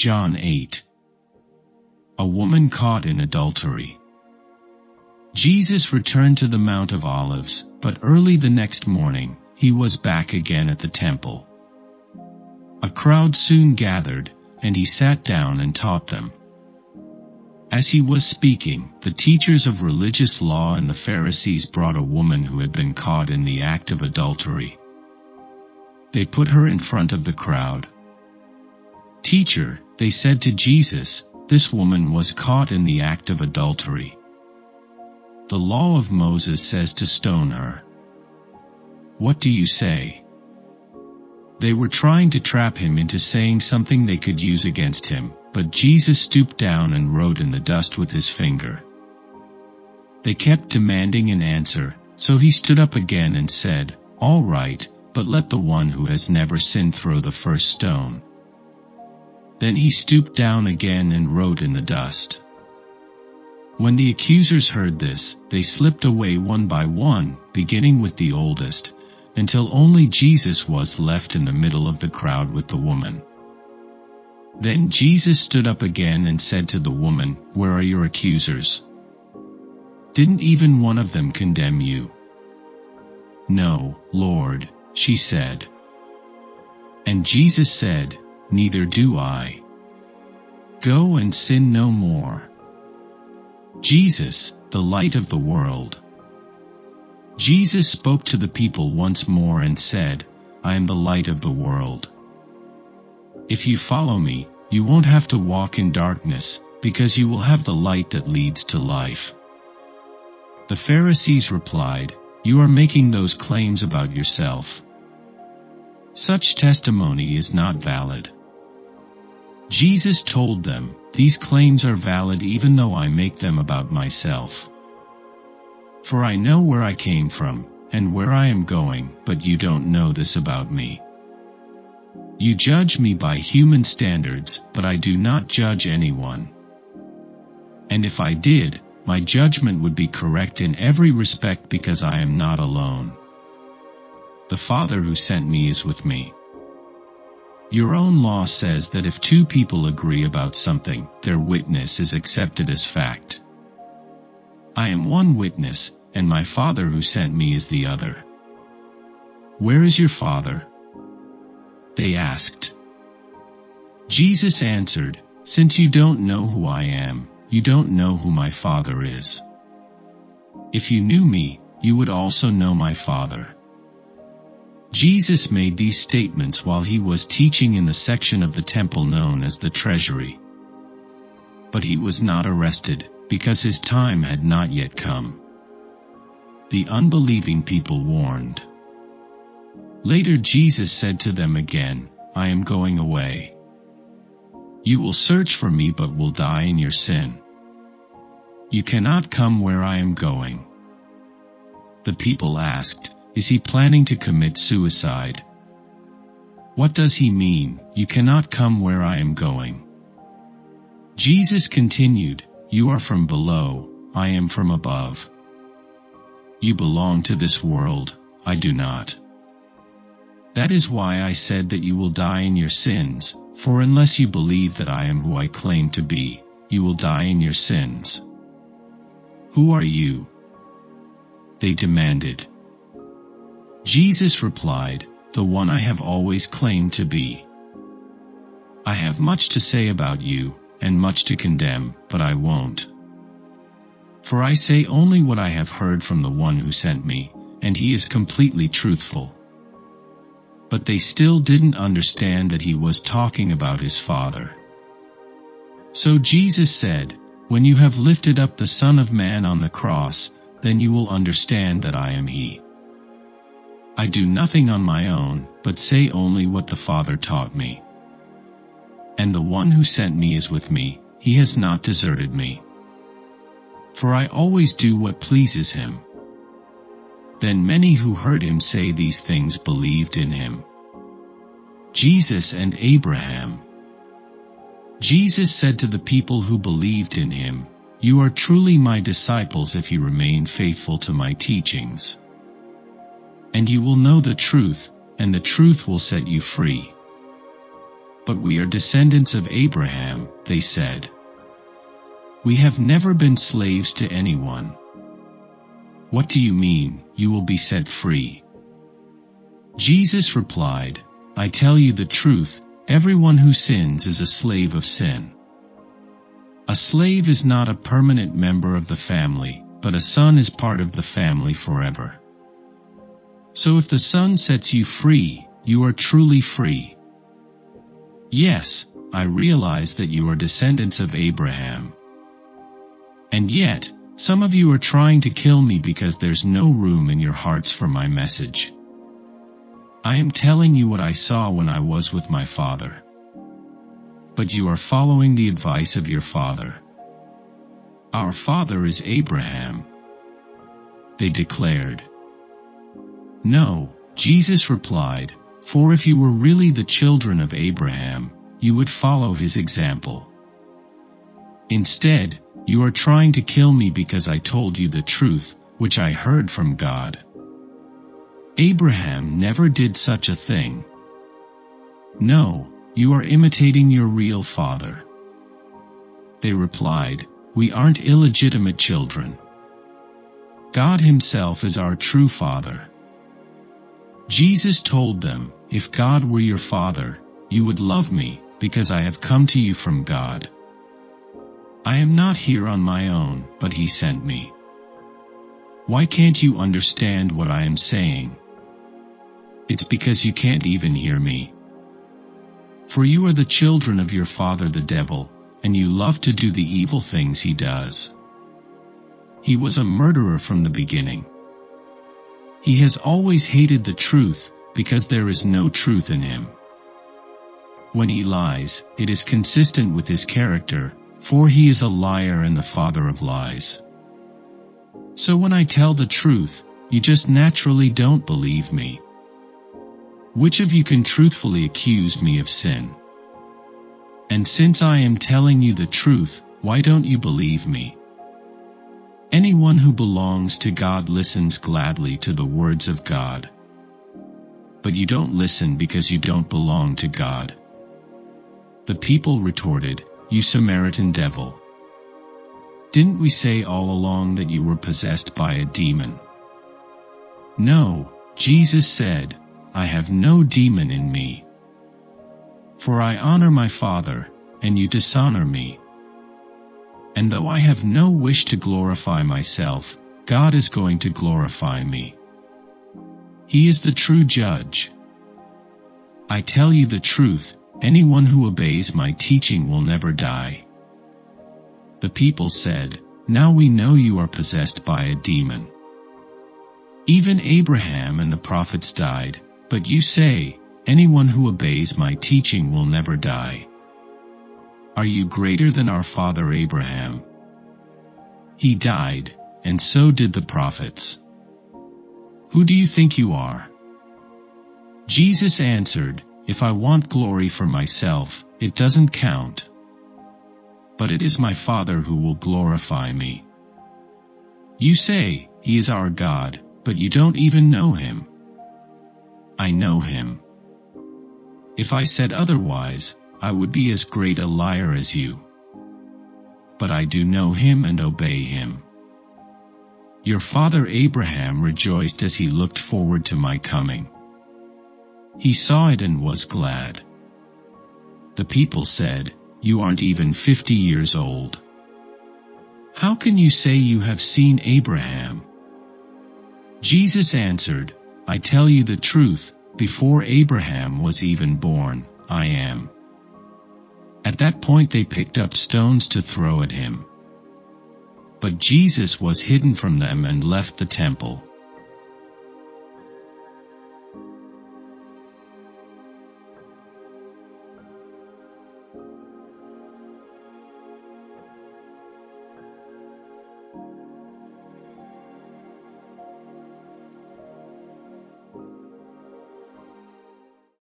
John 8. A woman caught in adultery. Jesus returned to the Mount of Olives, but early the next morning, he was back again at the temple. A crowd soon gathered, and he sat down and taught them. As he was speaking, the teachers of religious law and the Pharisees brought a woman who had been caught in the act of adultery. They put her in front of the crowd. "Teacher," they said to Jesus, "this woman was caught in the act of adultery. The law of Moses says to stone her. What do you say?" They were trying to trap him into saying something they could use against him, but Jesus stooped down and wrote in the dust with his finger. They kept demanding an answer, so he stood up again and said, "All right, but let the one who has never sinned throw the first stone." Then he stooped down again and wrote in the dust. When the accusers heard this, they slipped away one by one, beginning with the oldest, until only Jesus was left in the middle of the crowd with the woman. Then Jesus stood up again and said to the woman, "Where are your accusers? Didn't even one of them condemn you?" "No, Lord," she said. And Jesus said, "Neither do I. Go and sin no more." Jesus, the light of the world. Jesus spoke to the people once more and said, "I am the light of the world. If you follow me, you won't have to walk in darkness, because you will have the light that leads to life." The Pharisees replied, "You are making those claims about yourself. Such testimony is not valid." Jesus told them, "These claims are valid even though I make them about myself. For I know where I came from, and where I am going, but you don't know this about me. You judge me by human standards, but I do not judge anyone. And if I did, my judgment would be correct in every respect because I am not alone. The Father who sent me is with me. Your own law says that if two people agree about something, their witness is accepted as fact. I am one witness, and my Father who sent me is the other. Where is your Father?" they asked. Jesus answered, "Since you don't know who I am, you don't know who my Father is. If you knew me, you would also know my Father." Jesus made these statements while he was teaching in the section of the temple known as the treasury. But he was not arrested, because his time had not yet come. The unbelieving people warned. Later Jesus said to them again, "I am going away. You will search for me but will die in your sin. You cannot come where I am going." The people asked, "Is he planning to commit suicide? What does he mean, 'You cannot come where I am going'?" Jesus continued, "You are from below, I am from above. You belong to this world, I do not. That is why I said that you will die in your sins, for unless you believe that I am who I claim to be, you will die in your sins." "Who are you?" they demanded. Jesus replied, "The one I have always claimed to be. I have much to say about you, and much to condemn, but I won't. For I say only what I have heard from the one who sent me, and he is completely truthful." But they still didn't understand that he was talking about his Father. So Jesus said, "When you have lifted up the Son of Man on the cross, then you will understand that I am he. I do nothing on my own, but say only what the Father taught me. And the one who sent me is with me, he has not deserted me. For I always do what pleases him." Then many who heard him say these things believed in him. Jesus and Abraham. Jesus said to the people who believed in him, "You are truly my disciples if you remain faithful to my teachings. And you will know the truth, and the truth will set you free." "But we are descendants of Abraham," they said. "We have never been slaves to anyone." "What do you mean, you will be set free?" Jesus replied, "I tell you the truth, everyone who sins is a slave of sin. A slave is not a permanent member of the family, but a son is part of the family forever. So if the Son sets you free, you are truly free. Yes, I realize that you are descendants of Abraham. And yet, some of you are trying to kill me because there's no room in your hearts for my message. I am telling you what I saw when I was with my father. But you are following the advice of your father. Our father is Abraham," they declared. "No," Jesus replied, "for if you were really the children of Abraham, you would follow his example. Instead, you are trying to kill me because I told you the truth, which I heard from God. Abraham never did such a thing. No, you are imitating your real father." They replied, "We aren't illegitimate children. God himself is our true father." Jesus told them, "If God were your father, you would love me, because I have come to you from God. I am not here on my own, but he sent me. Why can't you understand what I am saying? It's because you can't even hear me. For you are the children of your father the devil, and you love to do the evil things he does. He was a murderer from the beginning. He has always hated the truth, because there is no truth in him. When he lies, it is consistent with his character, for he is a liar and the father of lies. So when I tell the truth, you just naturally don't believe me. Which of you can truthfully accuse me of sin? And since I am telling you the truth, why don't you believe me? Anyone who belongs to God listens gladly to the words of God. But you don't listen because you don't belong to God." The people retorted, "You Samaritan devil. Didn't we say all along that you were possessed by a demon?" "No," Jesus said, "I have no demon in me. For I honor my Father, and you dishonor me. And though I have no wish to glorify myself, God is going to glorify me. He is the true judge. I tell you the truth, anyone who obeys my teaching will never die." The people said, "Now we know you are possessed by a demon. Even Abraham and the prophets died, but you say, anyone who obeys my teaching will never die. Are you greater than our father Abraham? He died, and so did the prophets. Who do you think you are?" Jesus answered, "If I want glory for myself, it doesn't count. But it is my Father who will glorify me. You say, he is our God, but you don't even know him. I know him. If I said otherwise, I would be as great a liar as you. But I do know him and obey him. Your father Abraham rejoiced as he looked forward to my coming. He saw it and was glad." The people said, "You aren't even 50 years old. How can you say you have seen Abraham?" Jesus answered, "I tell you the truth, before Abraham was even born, I am." At that point they picked up stones to throw at him. But Jesus was hidden from them and left the temple.